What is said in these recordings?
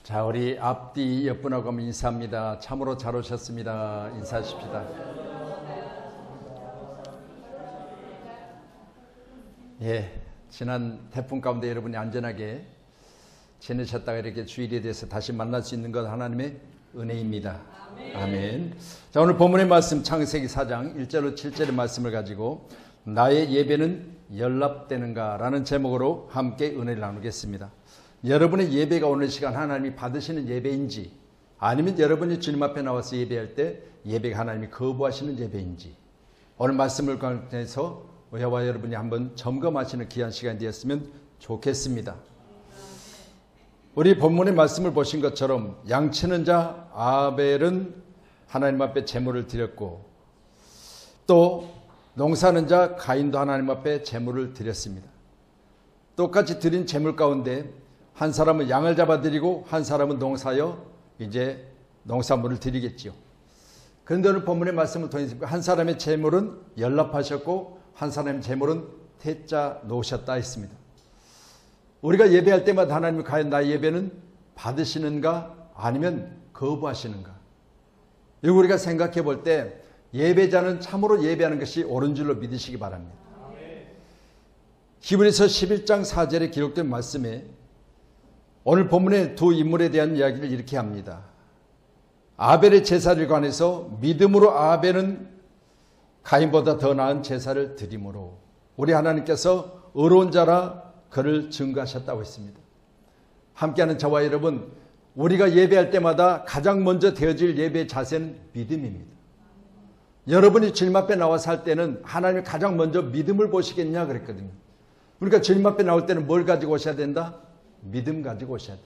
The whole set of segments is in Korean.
자, 우리 앞뒤 옆분하고 인사합니다. 참으로 잘 오셨습니다. 인사하십시다. 예, 지난 태풍 가운데 여러분이 안전하게 지내셨다가 이렇게 주일에 대해서 다시 만날 수 있는 것 하나님의 은혜입니다. 아멘. 자, 오늘 본문의 말씀 창세기 4장 1절로 7절의 말씀을 가지고 나의 예배는 연락되는가 라는 제목으로 함께 은혜를 나누겠습니다. 여러분의 예배가 오늘 시간 하나님이 받으시는 예배인지, 아니면 여러분이 주님 앞에 나와서 예배할 때 예배가 하나님이 거부하시는 예배인지, 오늘 말씀을 통해서 저와 여러분이 한번 점검하시는 귀한 시간이 되었으면 좋겠습니다. 우리 본문의 말씀을 보신 것처럼 양치는 자 아벨은 하나님 앞에 제물을 드렸고, 또 농사는 자 가인도 하나님 앞에 제물을 드렸습니다. 똑같이 드린 제물 가운데 한 사람은 양을 잡아드리고 한 사람은 농사여 이제 농산물을 드리겠지요. 그런데 오늘 본문의 말씀을 통해서 한 사람의 제물은 연락하셨고 한 사람의 제물은 태자 놓으셨다 했습니다. 우리가 예배할 때마다 하나님이 과연 나의 예배는 받으시는가 아니면 거부하시는가, 이거 우리가 생각해 볼 때 예배자는 참으로 예배하는 것이 옳은 줄로 믿으시기 바랍니다. 히브리서 11장 4절에 기록된 말씀에 오늘 본문의 두 인물에 대한 이야기를 이렇게 합니다. 아벨의 제사를 관해서 믿음으로 아벨은 가인보다 더 나은 제사를 드림으로 우리 하나님께서 의로운 자라 그를 증거하셨다고 했습니다. 함께하는 저와 여러분, 우리가 예배할 때마다 가장 먼저 되어질 예배의 자세는 믿음입니다. 여러분이 주님 앞에 나와서 할 때는 하나님이 가장 먼저 믿음을 보시겠냐 그랬거든요. 그러니까 주님 앞에 나올 때는 뭘 가지고 오셔야 된다? 믿음 가지고 오셔야 돼.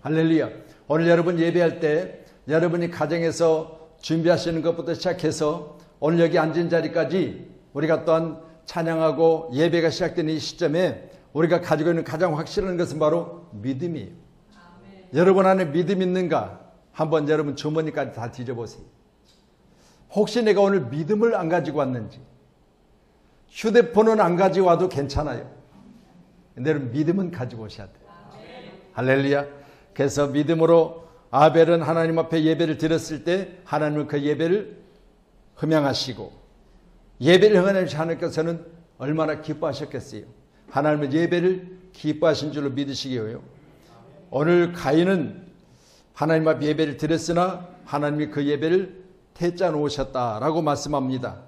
할렐루야. 오늘 여러분 예배할 때 여러분이 가정에서 준비하시는 것부터 시작해서 오늘 여기 앉은 자리까지 우리가 또한 찬양하고 예배가 시작된 이 시점에 우리가 가지고 있는 가장 확실한 것은 바로 믿음이에요. 아멘. 여러분 안에 믿음 있는가? 한번 여러분 주머니까지 다 뒤져보세요. 혹시 내가 오늘 믿음을 안 가지고 왔는지. 휴대폰은 안 가지고 와도 괜찮아요. 근데 여러분 믿음은 가지고 오셔야 돼요. 할렐루야. 그래서 믿음으로 아벨은 하나님 앞에 예배를 드렸을 때 하나님은 그 예배를 흠양하시고, 예배를 흠양하신 하나님께서는 얼마나 기뻐하셨겠어요. 하나님은 예배를 기뻐하신 줄로 믿으시기요. 오늘 가인은 하나님 앞에 예배를 드렸으나 하나님이 그 예배를 태짜 놓으셨다라고 말씀합니다.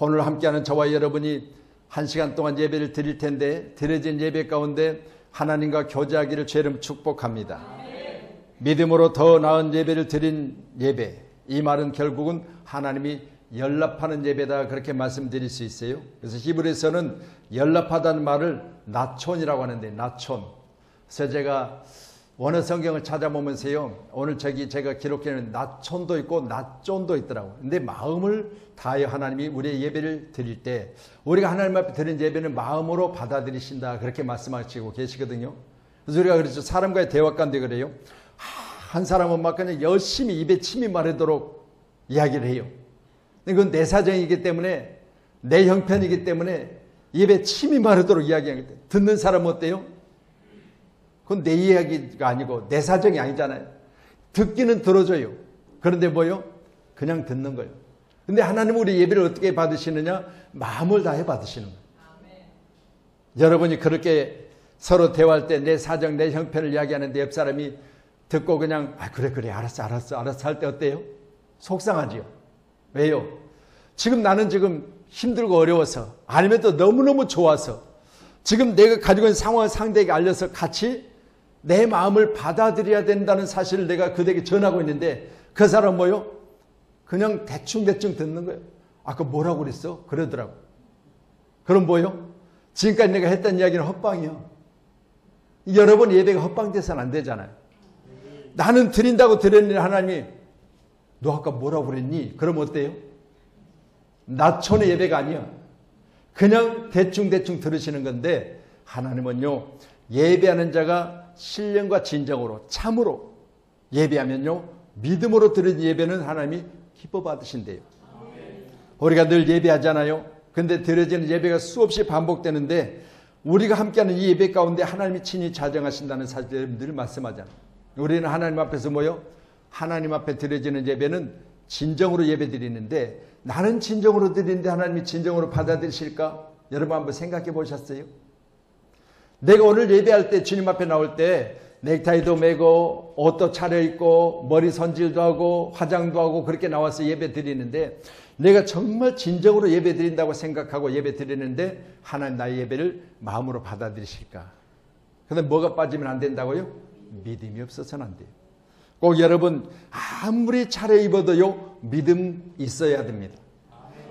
오늘 함께하는 저와 여러분이 1시간 동안 예배를 드릴 텐데 드려진 예배 가운데 하나님과 교제하기를 주의 이름 축복합니다. 믿음으로 더 나은 예배를 드린 예배, 이 말은 결국은 하나님이 연락하는 예배다 그렇게 말씀드릴 수 있어요. 그래서 히브리서는 연락하다는 말을 나촌이라고 하는데, 나촌. 그래서 제가 원어 성경을 찾아보면서요, 오늘 제가 기록해놓은 나촌도 있고 나쫀도 있더라고요. 근데 마음을 다하여 하나님이 우리의 예배를 드릴 때 우리가 하나님 앞에 드린 예배는 마음으로 받아들이신다 그렇게 말씀하시고 계시거든요. 그래서 우리가 그렇죠. 사람과의 대화 가운데 그래요. 한 사람은 막 그냥 열심히 입에 침이 마르도록 이야기를 해요. 그건 내 사정이기 때문에, 내 형편이기 때문에 입에 침이 마르도록 이야기하는 거예요. 듣는 사람은 어때요? 그건 내 이야기가 아니고 내 사정이 아니잖아요. 듣기는 들어줘요. 그런데 뭐요? 그냥 듣는 거예요. 근데 하나님은 우리 예배를 어떻게 받으시느냐? 마음을 다해 받으시는 거예요. 아멘. 여러분이 그렇게 서로 대화할 때 내 사정, 내 형편을 이야기하는데 옆 사람이 듣고 그냥 그래 알았어 할 때 어때요? 속상하지요. 왜요? 지금 나는 지금 힘들고 어려워서, 아니면 또 너무너무 좋아서 지금 내가 가지고 있는 상황을 상대에게 알려서 같이 내 마음을 받아들여야 된다는 사실을 내가 그대에게 전하고 있는데 그 사람 뭐요? 그냥 대충 듣는 거예요. 아까 뭐라고 그랬어? 그러더라고. 그럼 뭐요? 지금까지 내가 했던 이야기는 헛방이요. 여러분 예배가 헛방돼서는 안 되잖아요. 나는 드린다고 드렸는데 하나님이 너 아까 뭐라고 그랬니? 그러면 어때요? 나촌의 예배가 아니야. 그냥 대충 들으시는 건데, 하나님은요, 예배하는 자가 신령과 진정으로 참으로 예배하면요, 믿음으로 드린 예배는 하나님이 기뻐 받으신대요. 우리가 늘 예배하잖아요. 근데 드려지는 예배가 수없이 반복되는데 우리가 함께하는 이 예배 가운데 하나님이 친히 자정하신다는 사실을 늘 말씀하잖아요. 우리는 하나님 앞에서 뭐요? 하나님 앞에 드려지는 예배는 진정으로 예배 드리는데, 나는 진정으로 드리는데 하나님이 진정으로 받아들이실까? 여러분 한번 생각해 보셨어요? 내가 오늘 예배할 때, 주님 앞에 나올 때 넥타이도 매고 옷도 차려입고 머리 손질도 하고 화장도 하고 그렇게 나와서 예배 드리는데, 내가 정말 진정으로 예배 드린다고 생각하고 예배 드리는데 하나님 나의 예배를 마음으로 받아들이실까? 그런데 뭐가 빠지면 안 된다고요? 믿음이 없어서는 안 돼요. 꼭 여러분 아무리 차려입어도요, 믿음 있어야 됩니다.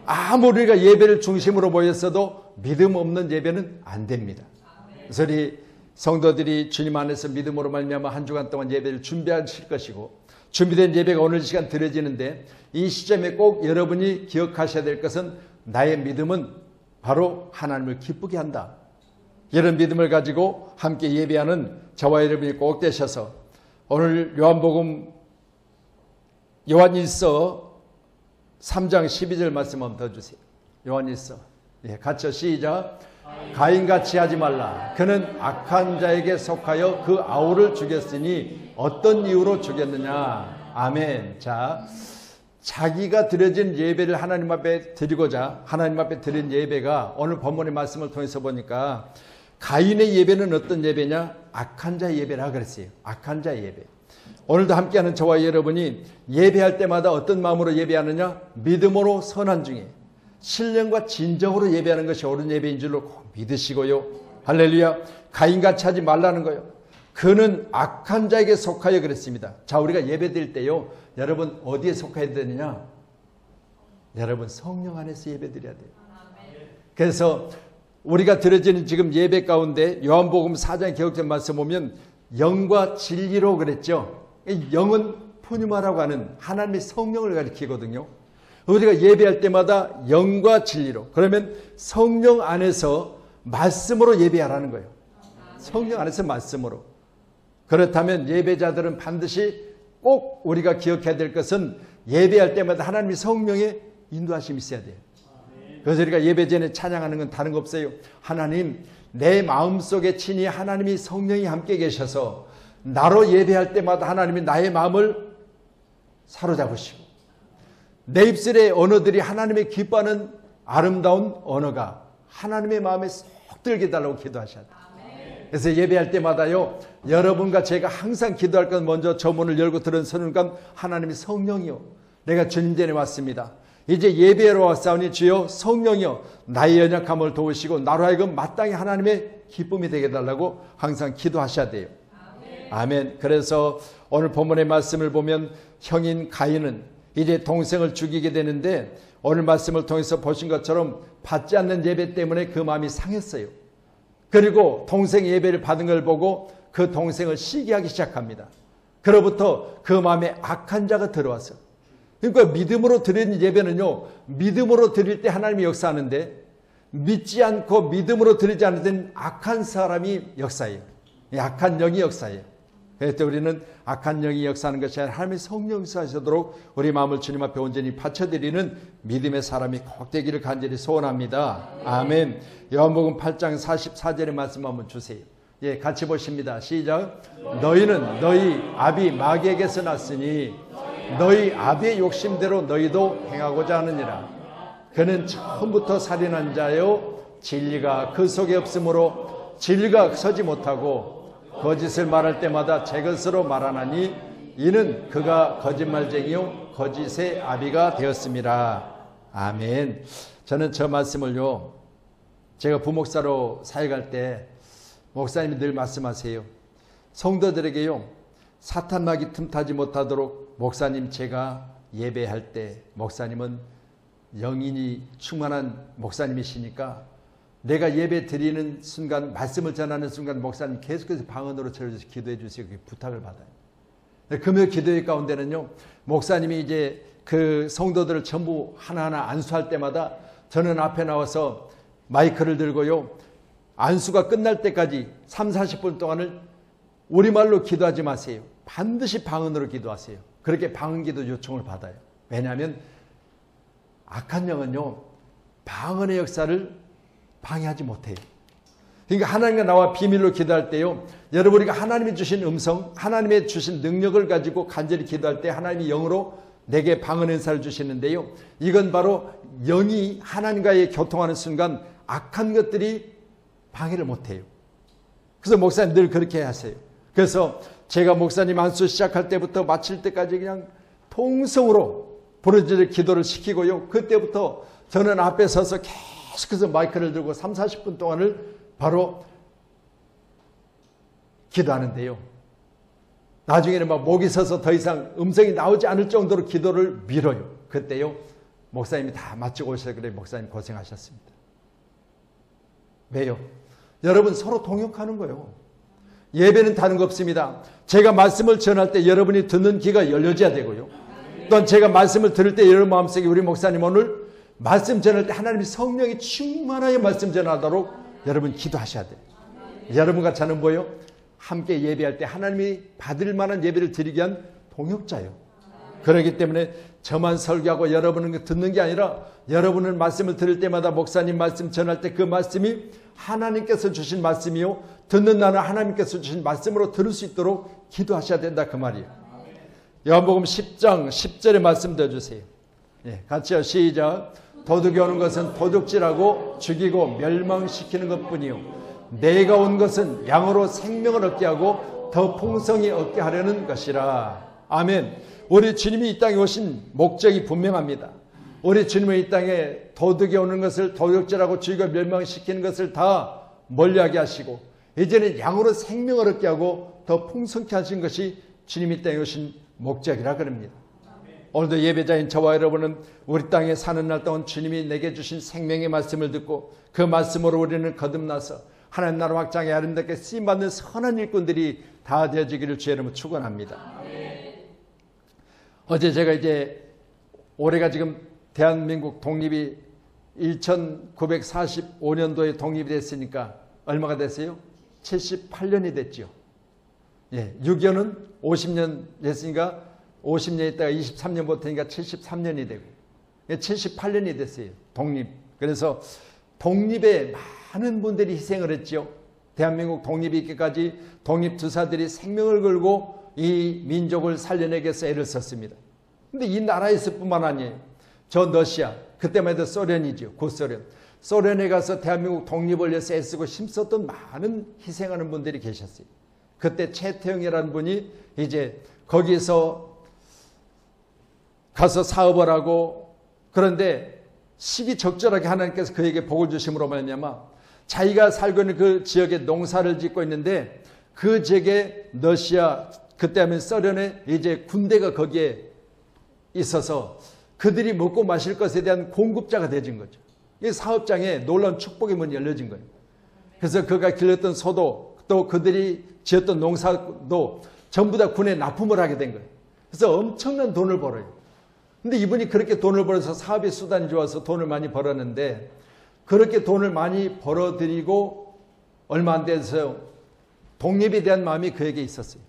아무리 우리가 예배를 중심으로 모였어도 믿음 없는 예배는 안 됩니다. 그래서 우리 성도들이 주님 안에서 믿음으로 말미암아 한 주간 동안 예배를 준비하실 것이고, 준비된 예배가 오늘 이 시간 드려지는데, 이 시점에 꼭 여러분이 기억하셔야 될 것은, 나의 믿음은 바로 하나님을 기쁘게 한다. 이런 믿음을 가지고 함께 예배하는 저와 여러분이 꼭 되셔서, 오늘 요한복음 요한일서 3장 12절 말씀 한번 더 주세요. 요한일서, 같이 시작. 가인같이 하지 말라. 그는 악한 자에게 속하여 그 아우를 죽였으니 어떤 이유로 죽였느냐. 아멘. 자, 자기가 드려진 예배를 하나님 앞에 드리고자 하나님 앞에 드린 예배가 오늘 본문의 말씀을 통해서 보니까, 가인의 예배는 어떤 예배냐? 악한 자의 예배라 그랬어요. 악한 자의 예배. 오늘도 함께하는 저와 여러분이 예배할 때마다 어떤 마음으로 예배하느냐? 믿음으로 선한 중에 신령과 진정으로 예배하는 것이 옳은 예배인 줄로 꼭 믿으시고요. 할렐루야. 가인같이 하지 말라는 거요. 그는 악한 자에게 속하여 그랬습니다. 자, 우리가 예배 드릴 때요, 여러분 어디에 속해야 되느냐? 여러분 성령 안에서 예배 드려야 돼요. 그래서 우리가 드려지는 지금 예배 가운데 요한복음 4장 기록된 말씀 보면 영과 진리로 그랬죠. 영은 푸뉴마라고 하는 하나님의 성령을 가리키거든요. 우리가 예배할 때마다 영과 진리로, 그러면 성령 안에서 말씀으로 예배하라는 거예요. 성령 안에서 말씀으로. 그렇다면 예배자들은 반드시 꼭 우리가 기억해야 될 것은, 예배할 때마다 하나님의 성령의 인도하심이 있어야 돼요. 그래서 우리가 예배 전에 찬양하는 건 다른 거 없어요. 하나님, 내 마음속에 친히 하나님이 성령이 함께 계셔서 나로 예배할 때마다 하나님이 나의 마음을 사로잡으시고, 내 입술의 언어들이 하나님의 기뻐하는 아름다운 언어가 하나님의 마음에 쏙 들게 달라고 기도하셔야 돼요. 그래서 예배할 때마다요, 여러분과 제가 항상 기도할 건, 먼저 저 문을 열고 들은 선언감, 하나님의 성령이요, 내가 주님 전에 왔습니다. 이제 예배하러 왔사오니 주여 성령이요, 나의 연약함을 도우시고 나로 하여금 마땅히 하나님의 기쁨이 되게 해달라고 항상 기도하셔야 돼요. 아멘. 그래서 오늘 본문의 말씀을 보면 형인 가인은 이제 동생을 죽이게 되는데, 오늘 말씀을 통해서 보신 것처럼 받지 않는 예배 때문에 그 마음이 상했어요. 그리고 동생 예배를 받은 걸 보고 그 동생을 시기하기 시작합니다. 그로부터 그 마음에 악한 자가 들어와서, 그러니까 믿음으로 드리는 예배는요, 믿음으로 드릴 때 하나님이 역사하는데, 믿지 않고 믿음으로 드리지 않을 때는 악한 사람이 역사해요. 악한 영이 역사해요. 그래서 우리는 악한 영이 역사하는 것이 아니라 하나님의 성령 역사하시도록 우리 마음을 주님 앞에 온전히 바쳐드리는 믿음의 사람이 꼭 되기를 간절히 소원합니다. 아멘. 요한복음 8장 44절의 말씀 한번 주세요. 예, 같이 보십니다. 시작. 너희는 너희 아비 마귀에게서 났으니 너희 아비의 욕심대로 너희도 행하고자 하느니라. 그는 처음부터 살인한 자요, 진리가 그 속에 없으므로 진리가 서지 못하고 거짓을 말할 때마다 제 것으로 말하나니 이는 그가 거짓말쟁이요 거짓의 아비가 되었습니다. 아멘. 저는 저 말씀을요, 제가 부목사로 사역할 때 목사님이 늘 말씀하세요. 성도들에게요, 사탄막이 틈타지 못하도록 목사님, 제가 예배할 때 목사님은 영인이 충만한 목사님이시니까 내가 예배 드리는 순간, 말씀을 전하는 순간 목사님 계속해서 방언으로 쳐주셔서 기도해 주세요. 그렇게 부탁을 받아요. 금요 기도회 가운데는요, 목사님이 이제 그 성도들을 전부 하나하나 안수할 때마다 저는 앞에 나와서 마이크를 들고요, 안수가 끝날 때까지 30-40분 동안을 우리말로 기도하지 마세요. 반드시 방언으로 기도하세요. 그렇게 방언기도 요청을 받아요. 왜냐하면 악한 영은요, 방언의 역사를 방해하지 못해요. 그러니까 하나님과 나와 비밀로 기도할 때요, 여러분 우리가 하나님이 주신 음성, 하나님의 주신 능력을 가지고 간절히 기도할 때 하나님이 영으로 내게 방언 은사를 주시는데요, 이건 바로 영이 하나님과의 교통하는 순간 악한 것들이 방해를 못해요. 그래서 목사님 늘 그렇게 하세요. 그래서 제가 목사님 안수 시작할 때부터 마칠 때까지 그냥 통성으로 부르짖을 기도를 시키고요, 그때부터 저는 앞에 서서 계속해서 마이크를 들고 30-40분 동안을 바로 기도하는데요, 나중에는 막 목이 서서 더 이상 음성이 나오지 않을 정도로 기도를 밀어요. 그때요, 목사님이 다 마치고 오셔서 그래, 목사님 고생하셨습니다. 왜요? 여러분 서로 동역하는 거예요. 예배는 다른 거 없습니다. 제가 말씀을 전할 때 여러분이 듣는 귀가 열려져야 되고요, 또한 제가 말씀을 들을 때 여러분 마음속에 우리 목사님 오늘 말씀 전할 때 하나님의 성령이 충만하여 말씀 전하도록 여러분 기도하셔야 돼요. 여러분과 저는 뭐예요? 함께 예배할 때 하나님이 받을 만한 예배를 드리기 위한 동역자예요. 그렇기 때문에 저만 설교하고 여러분은 듣는 게 아니라 여러분은 말씀을 들을 때마다 목사님 말씀 전할 때 그 말씀이 하나님께서 주신 말씀이요, 듣는 나는 하나님께서 주신 말씀으로 들을 수 있도록 기도하셔야 된다, 그 말이에요. 요한복음 10장 10절의 말씀 들어주세요. 예, 같이요, 시작. 도둑이 오는 것은 도둑질하고 죽이고 멸망시키는 것뿐이요, 내가 온 것은 양으로 생명을 얻게 하고 더 풍성히 얻게 하려는 것이라. 아멘. 우리 주님이 이 땅에 오신 목적이 분명합니다. 우리 주님은 이 땅에 도둑이 오는 것을, 도둑질하고 죽이고 멸망시키는 것을 다 멀리하게 하시고 이제는 양으로 생명을 얻게 하고 더 풍성케 하신 것이 주님이 이 땅에 오신 목적이라 그럽니다. 오늘도 예배자인 저와 여러분은 우리 땅에 사는 날 동안 주님이 내게 주신 생명의 말씀을 듣고 그 말씀으로 우리는 거듭나서 하나님 나라 확장에 아름답게 쓰임받는 선한 일꾼들이 다 되어지기를 주의 이름으로 축원합니다. 어제 제가 이제 올해가 지금 대한민국 독립이 1945년도에 독립이 됐으니까 얼마가 됐어요? 78년이 됐죠. 예, 6.25는 50년 됐으니까 50년 있다가 23년 버티니까 73년이 되고 78년이 됐어요, 독립. 그래서 독립에 많은 분들이 희생을 했죠. 대한민국 독립이 있기까지 독립투사들이 생명을 걸고 이 민족을 살려내기 위해서 애를 썼습니다. 근데 이 나라에서 뿐만 아니에요. 저 러시아, 그때만 해도 소련이죠, 구소련. 소련에 가서 대한민국 독립을 위해서 애쓰고 힘썼던 많은 희생하는 분들이 계셨어요. 그때 최태영이라는 분이 이제 거기서 가서 사업을 하고, 그런데 시기적절하게 하나님께서 그에게 복을 주심으로 말미암아 자기가 살고 있는 그 지역에 농사를 짓고 있는데 그 지역에 러시아, 그때 하면 소련에 이제 군대가 거기에 있어서 그들이 먹고 마실 것에 대한 공급자가 되어진 거죠. 이 사업장에 놀라운 축복의 문이 열려진 거예요. 그래서 그가 길렀던 소도 또 그들이 지었던 농사도 전부 다 군에 납품을 하게 된 거예요. 그래서 엄청난 돈을 벌어요. 근데 이분이 그렇게 돈을 벌어서 사업의 수단이 좋아서 돈을 많이 벌었는데, 그렇게 돈을 많이 벌어들이고 얼마 안 돼서 독립에 대한 마음이 그에게 있었어요.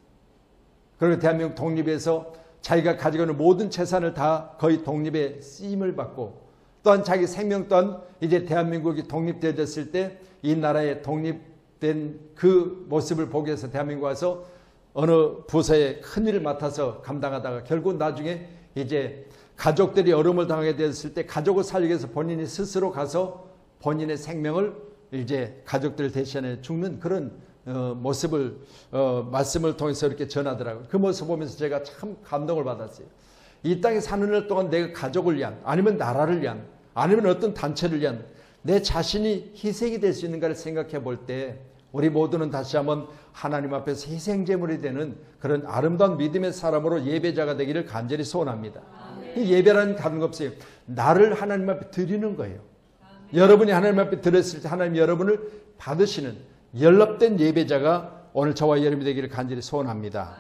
그리고 대한민국 독립에서 자기가 가지고 있는 모든 재산을 다 거의 독립에 쓰임을 받고, 또한 자기 생명 또한 이제 대한민국이 독립되어졌을 때 이 나라에 독립된 그 모습을 보기 위해서 대한민국 와서 어느 부서에 큰 일을 맡아서 감당하다가 결국 나중에 이제 가족들이 어려움을 당하게 되었을 때 가족을 살리기 위해서 본인이 스스로 가서 본인의 생명을 이제 가족들을 대신해 죽는 그런 모습을 말씀을 통해서 이렇게 전하더라고요. 그 모습 보면서 제가 참 감동을 받았어요. 이 땅에 사는 날 동안 내가 가족을 위한, 아니면 나라를 위한, 아니면 어떤 단체를 위한 내 자신이 희생이 될 수 있는가를 생각해 볼 때 우리 모두는 다시 한번 하나님 앞에서 희생제물이 되는 그런 아름다운 믿음의 사람으로 예배자가 되기를 간절히 소원합니다. 이 예배라는 다른 거 없어요. 나를 하나님 앞에 드리는 거예요. 여러분이 하나님 앞에 드렸을 때 하나님 여러분을 받으시는 연합된 예배자가 오늘 저와 여러분이 되기를 간절히 소원합니다.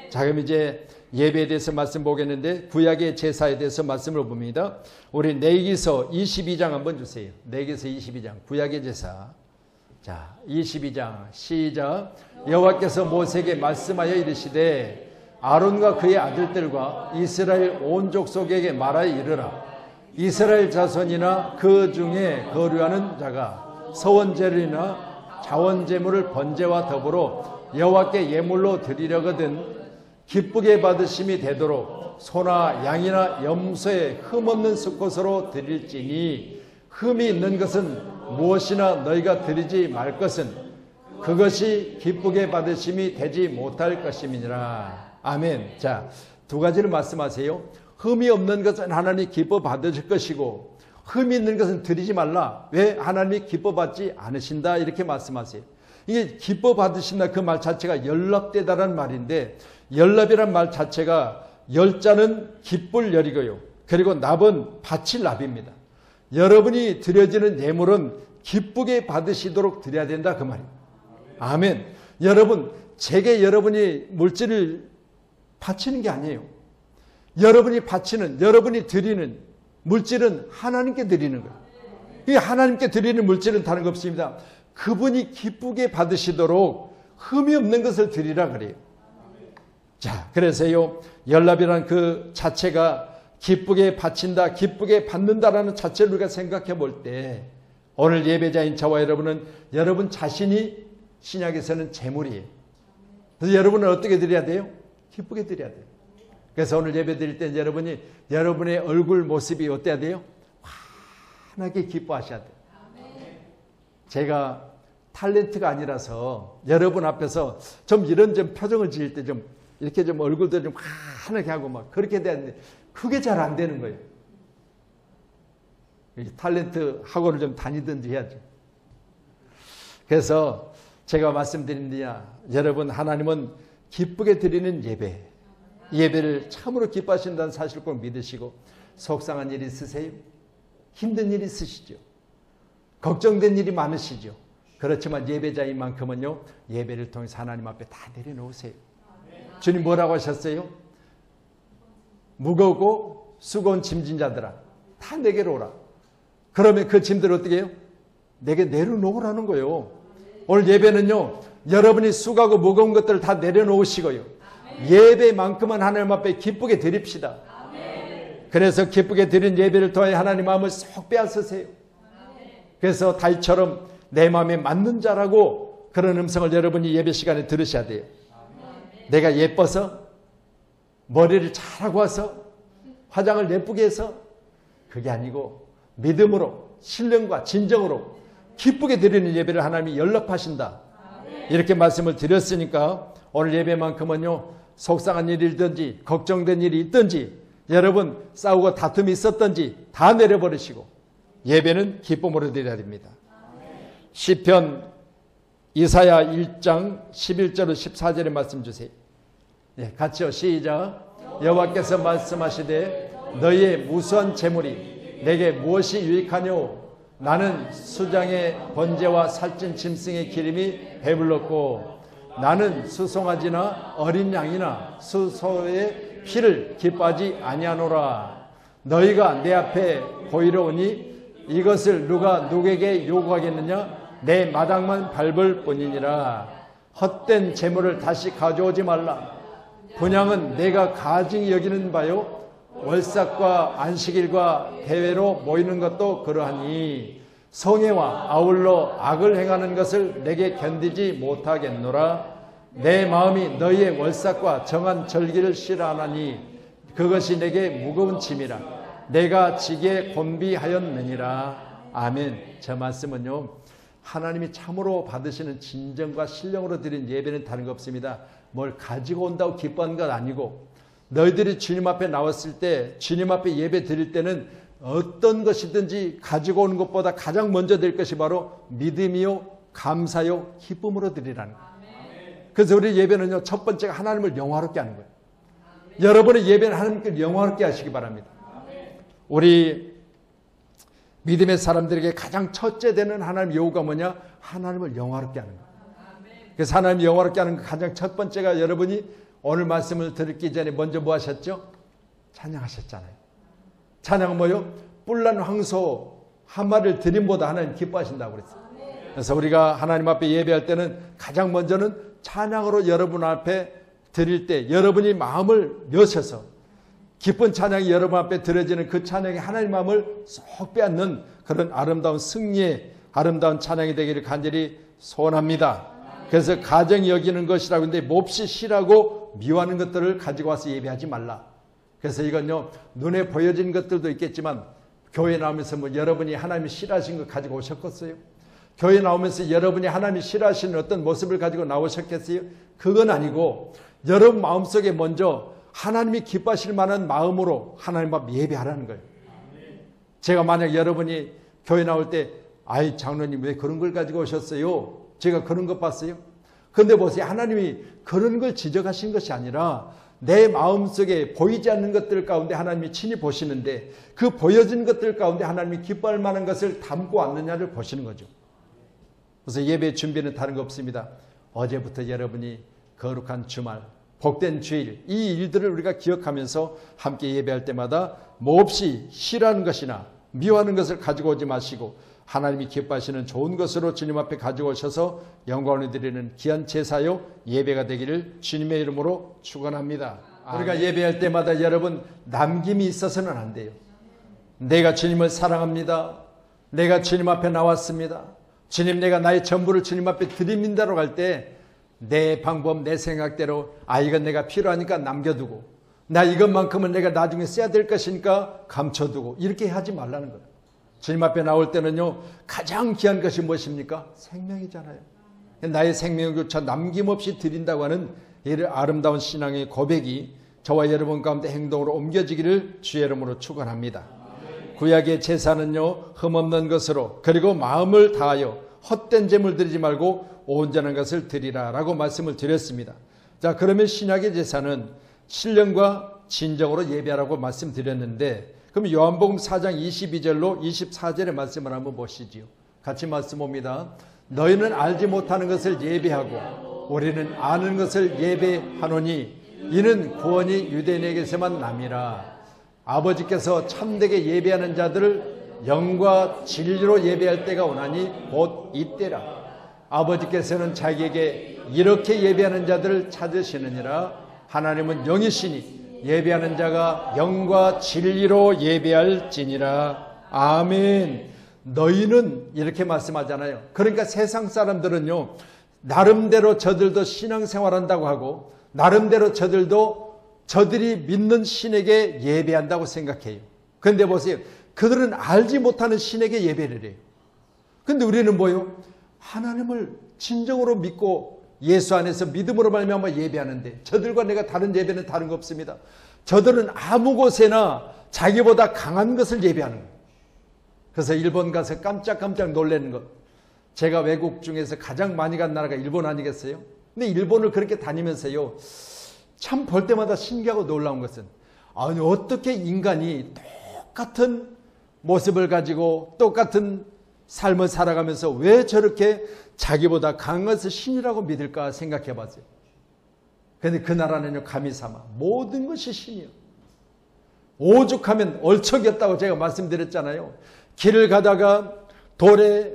자, 그럼 이제 예배에 대해서 말씀 보겠는데 구약의 제사에 대해서 말씀을 봅니다. 우리 레위기서 22장 한번 주세요. 레위기서 22장 구약의 제사. 자, 22장 시작. 여호와께서 모세에게 말씀하여 이르시되 아론과 그의 아들들과 이스라엘 온 족속에게 말하여 이르라. 이스라엘 자손이나 그 중에 거류하는 자가 서원제를이나 자원제물을 번제와 더불어 여호와께 예물로 드리려거든 기쁘게 받으심이 되도록 소나 양이나 염소의 흠없는 수컷으로 드릴지니 흠이 있는 것은 무엇이나 너희가 드리지 말 것은 그것이 기쁘게 받으심이 되지 못할 것임이니라. 아멘. 자, 두 가지를 말씀하세요. 흠이 없는 것은 하나님이 기뻐 받으실 것이고 흠이 있는 것은 드리지 말라. 왜? 하나님이 기뻐 받지 않으신다. 이렇게 말씀하세요. 이게 기뻐 받으신다 그 말 자체가 연락되다라는 말인데 연락이란 말 자체가 열자는 기쁠 열이고요. 그리고 납은 바칠 납입니다. 여러분이 드려지는 예물은 기쁘게 받으시도록 드려야 된다 그 말이에요. 아멘. 여러분, 제게 여러분이 물질을 바치는 게 아니에요. 여러분이 바치는, 여러분이 드리는 물질은 하나님께 드리는 거예요. 이 하나님께 드리는 물질은 다른 거 없습니다. 그분이 기쁘게 받으시도록 흠이 없는 것을 드리라 그래요. 자, 그래서요, 연락이라는 그 자체가 기쁘게 바친다, 기쁘게 받는다라는 자체를 우리가 생각해 볼 때 오늘 예배자인 저와 여러분은 여러분 자신이 신약에서는 재물이에요. 그래서 여러분은 어떻게 드려야 돼요? 기쁘게 드려야 돼요. 그래서 오늘 예배 드릴 때 여러분이 여러분의 얼굴 모습이 어때야 돼요? 환하게 기뻐하셔야 돼요. 제가 탤런트가 아니라서 여러분 앞에서 좀 이런 좀 표정을 지을 때 좀 이렇게 좀 얼굴도 좀 환하게 하고 막 그렇게 되는데 그게 잘 안 되는 거예요. 탤런트 학원을 좀 다니든지 해야죠. 그래서 제가 말씀드립니다. 여러분, 하나님은 기쁘게 드리는 예배를 참으로 기뻐하신다는 사실을 꼭 믿으시고 속상한 일 있으세요? 힘든 일 있으시죠? 걱정된 일이 많으시죠? 그렇지만 예배자인 만큼은요, 예배를 통해서 하나님 앞에 다 내려놓으세요. 주님 뭐라고 하셨어요? 무겁고 수고한 짐진 자들아 다 내게로 오라. 그러면 그 짐들을 어떻게 해요? 내게 내려놓으라는 거예요. 오늘 예배는요, 여러분이 수고하고 무거운 것들을 다 내려놓으시고요, 예배만큼은 하나님 앞에 기쁘게 드립시다. 그래서 기쁘게 드린 예배를 통해 하나님 마음을 쏙 빼앗으세요. 그래서 다윗처럼 내 마음에 맞는 자라고 그런 음성을 여러분이 예배 시간에 들으셔야 돼요. 내가 예뻐서 머리를 잘하고 와서 화장을 예쁘게 해서 그게 아니고 믿음으로 신령과 진정으로 기쁘게 드리는 예배를 하나님이 연락하신다. 이렇게 말씀을 드렸으니까 오늘 예배만큼은요, 속상한 일이 있든지 걱정된 일이 있든지 여러분 싸우고 다툼이 있었든지 다 내려버리시고 예배는 기쁨으로 드려야 됩니다. 시편 이사야 1장 11절로 14절의 말씀 주세요. 예, 같이요. 시작. 여호와께서 말씀하시되 너희의 무수한 재물이 내게 무엇이 유익하뇨? 나는 수장의 번제와 살찐 짐승의 기름이 배불렀고 나는 수송아지나 어린 양이나 수소의 피를 기뻐하지 아니하노라. 너희가 내 앞에 보이러 오니 이것을 누가 누구에게 요구하겠느냐? 내 마당만 밟을 뿐이니라. 헛된 재물을 다시 가져오지 말라. 분향은 내가 가증히 여기는 바요, 월삭과 안식일과 대회로 모이는 것도 그러하니 성애와 아울러 악을 행하는 것을 내게 견디지 못하겠노라. 내 마음이 너희의 월삭과 정한 절기를 싫어하나니 그것이 내게 무거운 짐이라. 내가 지게 곤비하였느니라. 아멘. 저 말씀은요, 하나님이 참으로 받으시는 진정과 신령으로 드린 예배는 다른 거 없습니다. 뭘 가지고 온다고 기뻐하는 건 아니고, 너희들이 주님 앞에 나왔을 때, 주님 앞에 예배 드릴 때는 어떤 것이든지 가지고 오는 것보다 가장 먼저 될 것이 바로 믿음이요, 감사요, 기쁨으로 드리라는 거예요. 그래서 우리 예배는요, 첫 번째가 하나님을 영화롭게 하는 거예요. 여러분의 예배는 하나님께 영화롭게 하시기 바랍니다. 우리 믿음의 사람들에게 가장 첫째 되는 하나님 요구가 뭐냐? 하나님을 영화롭게 하는 거예요. 그래서 하나님 영화롭게 하는 가장 첫 번째가, 여러분이 오늘 말씀을 듣기 전에 먼저 뭐 하셨죠? 찬양하셨잖아요. 찬양은 뭐요? 뿔난 황소 한 마리를 드림보다 하나님 기뻐하신다고 그랬어요. 그래서 우리가 하나님 앞에 예배할 때는 가장 먼저는 찬양으로 여러분 앞에 드릴 때 여러분이 마음을 여셔서 기쁜 찬양이 여러분 앞에 드려지는 그 찬양이 하나님 마음을 쏙 빼앗는 그런 아름다운 승리의 아름다운 찬양이 되기를 간절히 소원합니다. 그래서 가정이 여기는 것이라고 하는데 몹시 싫어하고 미워하는 것들을 가지고 와서 예배하지 말라. 그래서 이건요, 눈에 보여지는 것들도 있겠지만 교회 나오면서 뭐 여러분이 하나님이 싫어하신 거 가지고 오셨겠어요? 교회 나오면서 여러분이 하나님이 싫어하시는 어떤 모습을 가지고 나오셨겠어요? 그건 아니고 여러분 마음속에 먼저 하나님이 기뻐하실 만한 마음으로 하나님 앞 예배하라는 거예요. 제가 만약 여러분이 교회 나올 때 아이 장로님 왜 그런 걸 가지고 오셨어요? 제가 그런 것 봤어요? 그런데 보세요. 하나님이 그런 걸 지적하신 것이 아니라 내 마음속에 보이지 않는 것들 가운데 하나님이 친히 보시는데 그 보여진 것들 가운데 하나님이 기뻐할 만한 것을 담고 왔느냐를 보시는 거죠. 그래서 예배 준비는 다른 거 없습니다. 어제부터 여러분이 거룩한 주말, 복된 주일, 이 일들을 우리가 기억하면서 함께 예배할 때마다 몹시 싫어하는 것이나 미워하는 것을 가지고 오지 마시고 하나님이 기뻐하시는 좋은 것으로 주님 앞에 가지고 오셔서 영광을 드리는 귀한 제사요 예배가 되기를 주님의 이름으로 축원합니다. 우리가 예배할 때마다 여러분 남김이 있어서는 안 돼요. 내가 주님을 사랑합니다. 내가 주님 앞에 나왔습니다. 주님, 내가 나의 전부를 주님 앞에 드립니다로 갈 때 내 방법, 내 생각대로 이건 내가 필요하니까 남겨두고 나 이것만큼은 내가 나중에 써야 될 것이니까 감춰두고 이렇게 하지 말라는 거예요. 주님 앞에 나올 때는요, 가장 귀한 것이 무엇입니까? 생명이잖아요. 나의 생명조차 남김없이 드린다고 하는 이 아름다운 신앙의 고백이 저와 여러분 가운데 행동으로 옮겨지기를 주의 이름으로 축원합니다. 구약의 제사는요, 흠없는 것으로 그리고 마음을 다하여 헛된 제물 드리지 말고 온전한 것을 드리라 라고 말씀을 드렸습니다. 자, 그러면 신약의 제사는 신령과 진정으로 예배하라고 말씀드렸는데 그럼 요한복음 4장 22절로 24절의 말씀을 한번 보시지요. 같이 말씀 봅니다. 너희는 알지 못하는 것을 예배하고 우리는 아는 것을 예배하노니 이는 구원이 유대인에게서만 남이라. 아버지께서 참되게 예배하는 자들을 영과 진리로 예배할 때가 오나니 곧 이때라. 아버지께서는 자기에게 이렇게 예배하는 자들을 찾으시느니라. 하나님은 영이시니 예배하는 자가 영과 진리로 예배할지니라. 아멘. 너희는 이렇게 말씀하잖아요. 그러니까 세상 사람들은요, 나름대로 저들도 신앙생활한다고 하고 나름대로 저들이 믿는 신에게 예배한다고 생각해요. 그런데 보세요. 그들은 알지 못하는 신에게 예배를 해요. 그런데 우리는 뭐요? 하나님을 진정으로 믿고 예수 안에서 믿음으로 말미암아 예배하는데 저들과 내가 다른 예배는 다른 거 없습니다. 저들은 아무 곳에나 자기보다 강한 것을 예배하는 거예요. 그래서 일본 가서 깜짝깜짝 놀라는 것. 제가 외국 중에서 가장 많이 간 나라가 일본 아니겠어요? 근데 일본을 그렇게 다니면서요, 참 볼 때마다 신기하고 놀라운 것은 아니 어떻게 인간이 똑같은 모습을 가지고 똑같은 삶을 살아가면서 왜 저렇게 자기보다 강한 것을 신이라고 믿을까 생각해 봤어요. 그런데 그 나라는요, 가미사마 모든 것이 신이요. 오죽하면 얼척이 없다고 제가 말씀드렸잖아요. 길을 가다가 돌에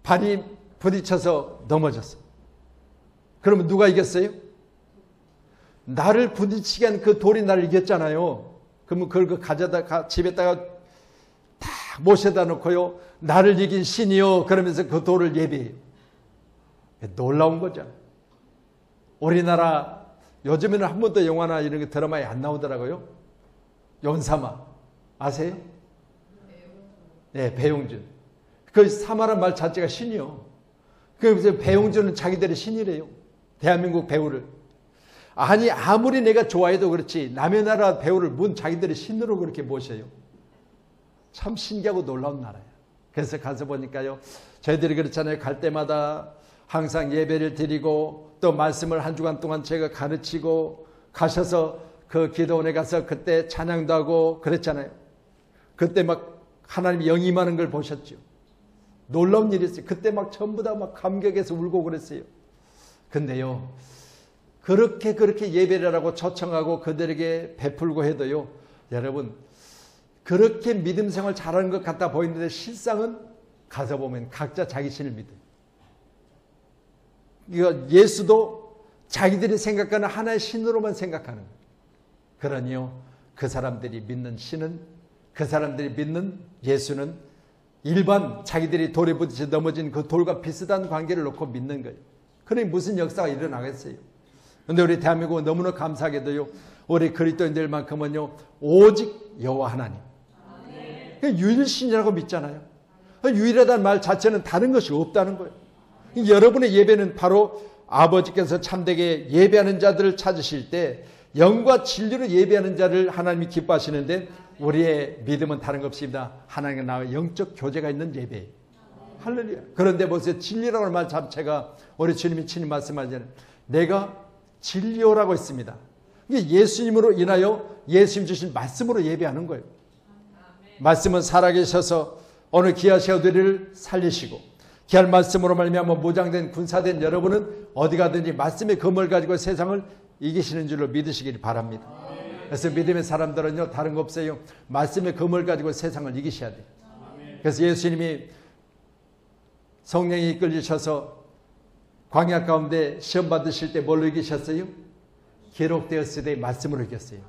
발이 부딪혀서 넘어졌어. 그러면 누가 이겼어요? 나를 부딪히게 한 그 돌이 나를 이겼잖아요. 그러면 그걸 가져다 집에다가 다 모셔다 놓고요, 나를 이긴 신이요 그러면서 그 돌을 예배해요. 놀라운 거죠. 우리나라 요즘에는 한 번도 영화나 이런 게 드라마에 안 나오더라고요. 연사마 아세요? 네, 배용준. 그 사마란 말 자체가 신이요. 그래서 배용준은 자기들의 신이래요. 대한민국 배우를. 아니 아무리 내가 좋아해도 그렇지 남의 나라 배우를 자기들의 신으로 그렇게 모셔요. 참 신기하고 놀라운 나라예요. 그래서 가서 보니까요, 저희들이 그렇잖아요. 갈 때마다 항상 예배를 드리고 또 말씀을 한 주간 동안 제가 가르치고 가셔서 그 기도원에 가서 그때 찬양도 하고 그랬잖아요. 그때 막 하나님이 영임하는 걸 보셨죠. 놀라운 일이 있어요. 그때 막 전부 다 막 감격해서 울고 그랬어요. 근데요, 그렇게 예배를 하고 초청하고 그들에게 베풀고 해도요, 여러분 그렇게 믿음 생활 잘하는 것 같아 보이는데 실상은 가서 보면 각자 자기 신을 믿어요. 이거 예수도 자기들이 생각하는 하나의 신으로만 생각하는 거예요. 그러니요, 그 사람들이 믿는 신은, 그 사람들이 믿는 예수는 일반 자기들이 돌에 부딪혀 넘어진 그 돌과 비슷한 관계를 놓고 믿는 거예요. 그러니 무슨 역사가 일어나겠어요. 그런데 우리 대한민국은 너무나 감사하게도요, 우리 그리스도인들만큼은요 오직 여호와 하나님, 유일신이라고 믿잖아요. 유일하다는 말 자체는 다른 것이 없다는 거예요. 여러분의 예배는 바로 아버지께서 참되게 예배하는 자들을 찾으실 때 영과 진리로 예배하는 자를 하나님이 기뻐하시는데, 우리의 믿음은 다른 것 없습니다. 하나님과 나와 영적 교제가 있는 예배예요. 할렐루야. 그런데 보세요, 진리라고 하는 말 자체가 우리 주님이 친히 말씀하잖아요. 내가 진리요라고 했습니다. 이게 예수님으로 인하여 예수님 주신 말씀으로 예배하는 거예요. 말씀은 살아계셔서 오늘 귀하신 우리를 살리시고, 귀한 말씀으로 말미암아 무장된 군사된 여러분은 어디 가든지 말씀의 검을 가지고 세상을 이기시는 줄로 믿으시길 바랍니다. 그래서 믿음의 사람들은요, 다른 거 없어요. 말씀의 검을 가지고 세상을 이기셔야 돼요. 그래서 예수님이 성령이 이끌리셔서 광야 가운데 시험 받으실 때 뭘로 이기셨어요? 기록되었을 때 말씀으로 이겼어요.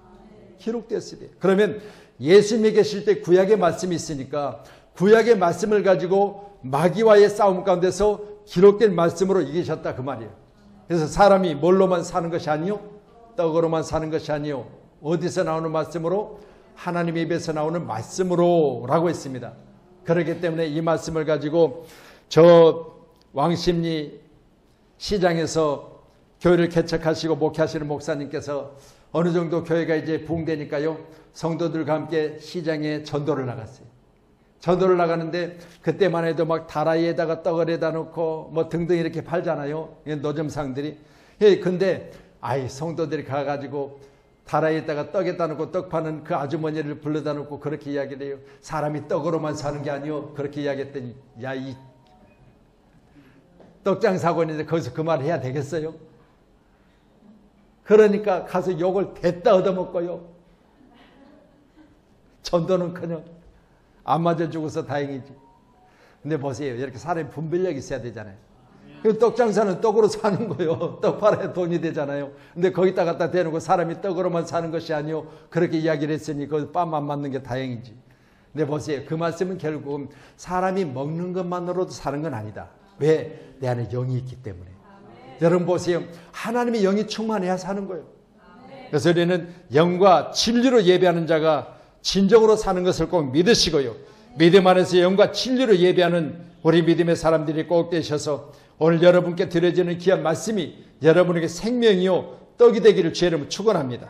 기록되었을 때. 그러면 예수님이 계실 때 구약의 말씀이 있으니까 구약의 말씀을 가지고 마귀와의 싸움 가운데서 기록된 말씀으로 이기셨다, 그 말이에요. 그래서 사람이 뭘로만 사는 것이 아니요, 떡으로만 사는 것이 아니요, 어디서 나오는 말씀으로? 하나님의 입에서 나오는 말씀으로 라고 했습니다. 그렇기 때문에 이 말씀을 가지고 저 왕십리 시장에서 교회를 개척하시고 목회하시는 목사님께서 어느 정도 교회가 이제 부흥되니까요, 성도들과 함께 시장에 전도를 나갔어요. 전도를 나가는데 그때만 해도 막 다라이에다가 떡을 해다 놓고 뭐 등등 이렇게 팔잖아요, 노점상들이. 근데 성도들이 가가지고 다라이에다가 떡에다 놓고 떡 파는 그 아주머니를 불러다 놓고 그렇게 이야기를 해요. 사람이 떡으로만 사는 게 아니요, 그렇게 이야기했더니, 야, 이 떡장사고 있는데 거기서 그 말 해야 되겠어요? 그러니까 가서 욕을 됐다 얻어먹고요, 전도는커녕 안 맞아주고서 다행이지. 근데 보세요, 이렇게 사람이 분별력이 있어야 되잖아요. 떡장사는 떡으로 사는 거예요. 떡 팔아야 돈이 되잖아요. 근데 거기다 갖다 대놓고 사람이 떡으로만 사는 것이 아니요, 그렇게 이야기를 했으니 그 빰 안 맞는 게 다행이지. 근데 보세요, 그 말씀은 결국 사람이 먹는 것만으로도 사는 건 아니다. 왜? 내 안에 영이 있기 때문에. 여러분 보세요, 하나님의 영이 충만해야 사는 거예요. 그래서 우리는 영과 진리로 예배하는 자가 진정으로 사는 것을 꼭 믿으시고요, 믿음 안에서 영과 진리로 예배하는 우리 믿음의 사람들이 꼭 되셔서 오늘 여러분께 드려지는 귀한 말씀이 여러분에게 생명이요 떡이 되기를 주의 이름으로 축원합니다.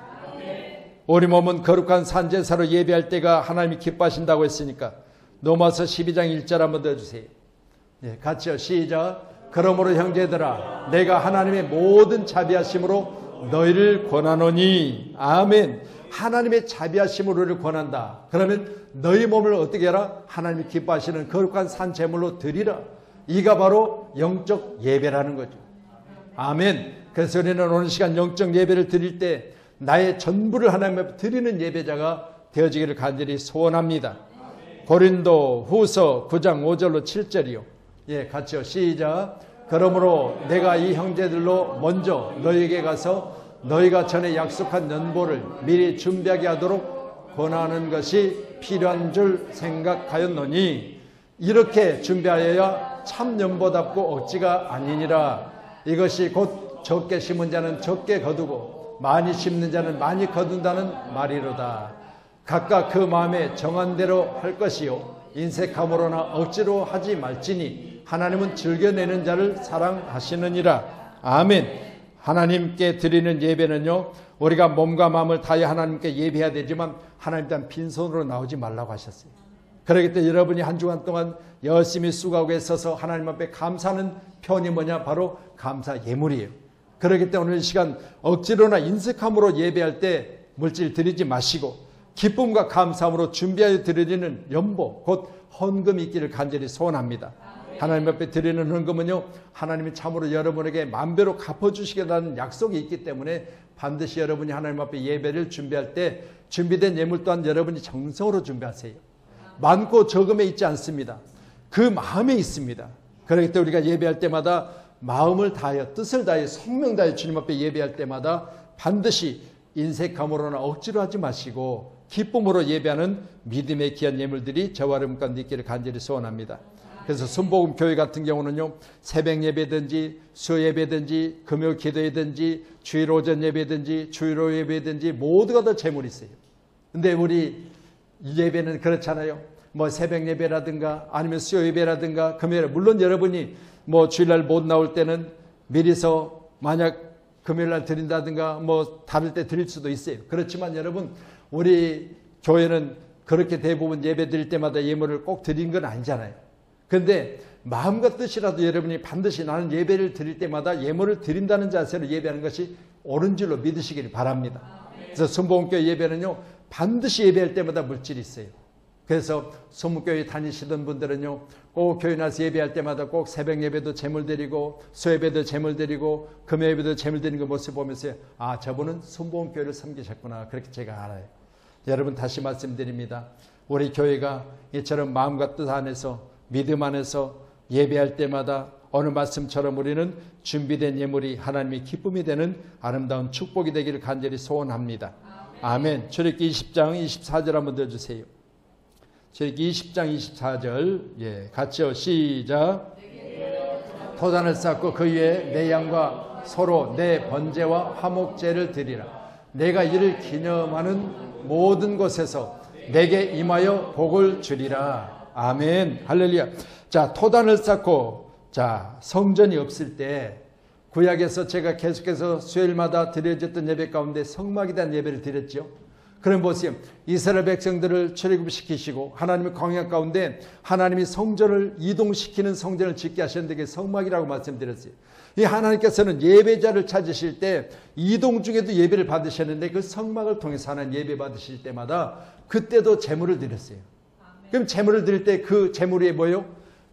우리 몸은 거룩한 산제사로 예배할 때가 하나님이 기뻐하신다고 했으니까 로마서 12장 1절 한번 더 주세요. 네, 같이요. 시작. 그러므로 형제들아, 내가 하나님의 모든 자비하심으로 너희를 권하노니. 아멘. 하나님의 자비하심으로 너희를 권한다. 그러면 너희 몸을 어떻게 해라? 하나님이 기뻐하시는 거룩한 산 제물로 드리라. 이가 바로 영적 예배라는 거죠. 아멘. 그래서 우리는 오늘 시간 영적 예배를 드릴 때 나의 전부를 하나님 앞에 드리는 예배자가 되어지기를 간절히 소원합니다. 고린도 후서 9장 5절로 7절이요. 예, 같이요. 시작. 그러므로 내가 이 형제들로 먼저 너희에게 가서 너희가 전에 약속한 연보를 미리 준비하게 하도록 권하는 것이 필요한 줄 생각하였노니, 이렇게 준비하여야 참 연보답고 억지가 아니니라. 이것이 곧 적게 심은 자는 적게 거두고 많이 심는 자는 많이 거둔다는 말이로다. 각각 그 마음에 정한 대로 할 것이요 인색함으로나 억지로 하지 말지니 하나님은 즐겨내는 자를 사랑하시느니라. 아멘. 하나님께 드리는 예배는요, 우리가 몸과 마음을 다해 하나님께 예배해야 되지만 하나님 또한 빈손으로 나오지 말라고 하셨어요. 그렇기 때문에 여러분이 한 주간 동안 열심히 수고하고 애써서 하나님 앞에 감사하는 편이 뭐냐? 바로 감사 예물이에요. 그렇기 때문에 오늘 이 시간 억지로나 인색함으로 예배할 때 물질 드리지 마시고 기쁨과 감사함으로 준비하여 드리는 연보, 곧 헌금이 있기를 간절히 소원합니다. 하나님 앞에 드리는 헌금은요, 하나님이 참으로 여러분에게 만배로 갚아주시겠다는 약속이 있기 때문에 반드시 여러분이 하나님 앞에 예배를 준비할 때 준비된 예물 또한 여러분이 정성으로 준비하세요. 많고 적음에 있지 않습니다. 그 마음에 있습니다. 그렇기 때문에 우리가 예배할 때마다 마음을 다하여 뜻을 다하여 성명 다하여 주님 앞에 예배할 때마다 반드시 인색함으로나 억지로 하지 마시고 기쁨으로 예배하는 믿음의 귀한 예물들이 저와 여러분 가운데 있기를 간절히 소원합니다. 그래서 순복음 교회 같은 경우는요, 새벽 예배든지 수요 예배든지 금요 기도회든지 주일 오전 예배든지 주일 오후 예배든지 모두가 다 제물이 있어요. 근데 우리 예배는 그렇잖아요. 뭐 새벽 예배라든가 아니면 수요 예배라든가 금요일, 물론 여러분이 뭐 주일날 못 나올 때는 미리서 만약 금요일날 드린다든가 뭐 다를 때 드릴 수도 있어요. 그렇지만 여러분, 우리 교회는 그렇게 대부분 예배 드릴 때마다 예물을 꼭 드린 건 아니잖아요. 그런데 마음과 뜻이라도 여러분이 반드시 나는 예배를 드릴 때마다 예물을 드린다는 자세로 예배하는 것이 옳은 줄로 믿으시길 바랍니다. 그래서 순복음교회 예배는요, 반드시 예배할 때마다 물질이 있어요. 그래서 소문교회 다니시던 분들은요, 꼭 교회 나서 예배할 때마다 꼭 새벽 예배도 제물 드리고 수예배도 제물 드리고 금요예배도 제물 드리는 그 모습 보면서 아, 저분은 순복음교회를 섬기셨구나, 그렇게 제가 알아요. 여러분, 다시 말씀드립니다. 우리 교회가 이처럼 마음과 뜻 안에서 믿음 안에서 예배할 때마다 어느 말씀처럼 우리는 준비된 예물이 하나님의 기쁨이 되는 아름다운 축복이 되기를 간절히 소원합니다. 아멘. 출애굽기 20장 24절 한번 들어주세요. 출애굽기 20장 24절, 같이요, 시작. 토단을 쌓고 그 위에 내 양과 소로 내 번제와 화목제를 드리라. 내가 이를 기념하는 모든 곳에서 내게 임하여 복을 주리라. 아멘. 할렐루야. 자, 토단을 쌓고, 자, 성전이 없을 때 구약에서 제가 계속해서 수요일마다 드려졌던 예배 가운데 성막에 대한 예배를 드렸죠. 그럼 보세요. 이스라엘 백성들을 출애굽시키시고 하나님의 광야 가운데 하나님이 성전을 이동시키는 성전을 짓게 하셨는데 그게 성막이라고 말씀드렸어요. 이 하나님께서는 예배자를 찾으실 때 이동 중에도 예배를 받으셨는데 그 성막을 통해서 하나님 예배 받으실 때마다 그때도 제물을 드렸어요. 그럼 제물을 드릴 때 그 제물 위에 뭐예요?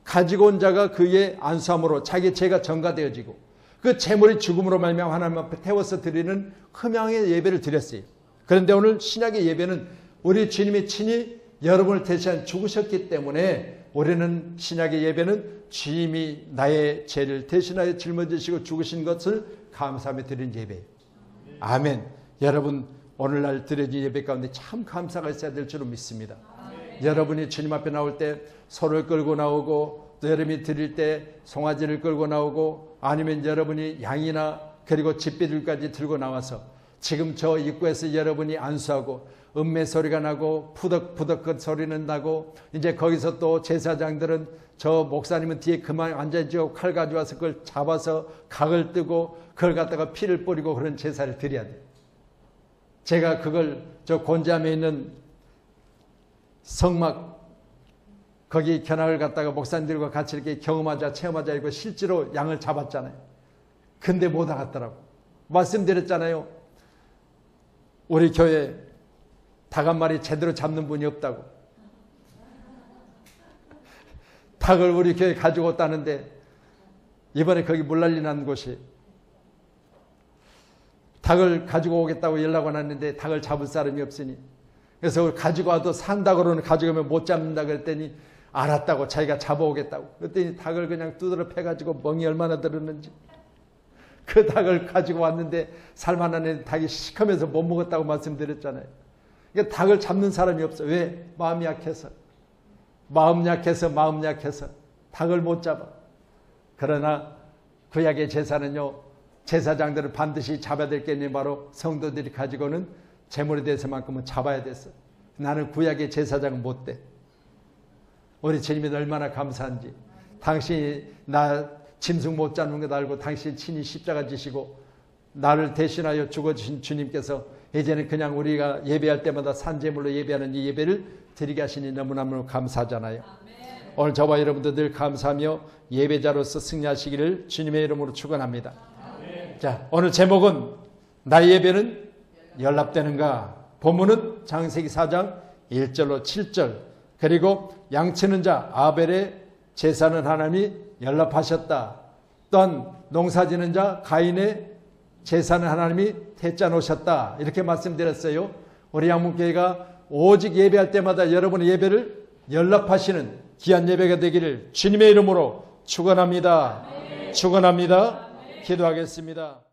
가지고 온 자가 그의 안수함으로 자기 죄가 전가되어지고 그 제물이 죽음으로 말미암아 하나님 앞에 태워서 드리는 흠양의 예배를 드렸어요. 그런데 오늘 신약의 예배는 우리 주님이 친히 여러분을 대신 죽으셨기 때문에 우리는 신약의 예배는 주님이 나의 죄를 대신하여 짊어지시고 죽으신 것을 감사하며 드리는 예배예요. 아멘. 여러분, 오늘날 드려진 예배 가운데 참 감사가 있어야 될 줄로 믿습니다. 여러분이 주님 앞에 나올 때 소를 끌고 나오고 또 여러분이 드릴 때 송아지를 끌고 나오고 아니면 여러분이 양이나 그리고 집비들까지 들고 나와서 지금 저 입구에서 여러분이 안수하고 음매 소리가 나고 푸덕푸덕 그 소리는 나고 이제 거기서 또 제사장들은 저 목사님은 뒤에 그만 앉아있고 칼 가져와서 그걸 잡아서 각을 뜨고 그걸 갖다가 피를 뿌리고 그런 제사를 드려야 돼요. 제가 그걸 저 곤지암에 있는 성막 거기 견학을 갖다가 목사님들과 같이 이렇게 경험하자 체험하자 이거 실제로 양을 잡았잖아요. 근데 못 알았더라고. 말씀드렸잖아요. 우리 교회 닭 한 마리 제대로 잡는 분이 없다고. 닭을 우리 교회에 가지고 왔다는데 이번에 거기 물난리 난 곳이 닭을 가지고 오겠다고 연락 왔는데 닭을 잡을 사람이 없으니 그래서 가지고 와도 산닭으로는 가져가면 못 잡는다 그랬더니 알았다고 자기가 잡아오겠다고. 그랬더니 닭을 그냥 두드러 패가지고 멍이 얼마나 들었는지 그 닭을 가지고 왔는데 살만한 애 닭이 시커면서 못 먹었다고 말씀드렸잖아요. 그러니까 닭을 잡는 사람이 없어. 왜? 마음이 약해서. 마음 약해서 닭을 못 잡아. 그러나 구약의 제사는요, 제사장들을 반드시 잡아야 될 게 있는 바로 성도들이 가지고는 제물에 대해서만큼은 잡아야 됐어. 나는 구약의 제사장은 못 돼. 우리 주님이 얼마나 감사한지. 당신이 나 짐승 못 잡는 것 알고 당신 친히 십자가 지시고 나를 대신하여 죽어주신 주님께서 이제는 그냥 우리가 예배할 때마다 산제물로 예배하는 이 예배를 드리게 하시니 너무너무 감사하잖아요. 아멘. 오늘 저와 여러분들 늘 감사하며 예배자로서 승리하시기를 주님의 이름으로 축원합니다. 자, 오늘 제목은 나의 예배는 연락되는가? 본문은 창세기 4장 1절로 7절 그리고 양치는 자 아벨의 제사는 하나님이 연락하셨다. 또한 농사지는 자 가인의 제사는 하나님이 태짜 놓으셨다. 이렇게 말씀드렸어요. 우리 양문교회가 오직 예배할 때마다 여러분의 예배를 연락하시는 귀한 예배가 되기를 주님의 이름으로 축원합니다. 축원합니다. 기도하겠습니다.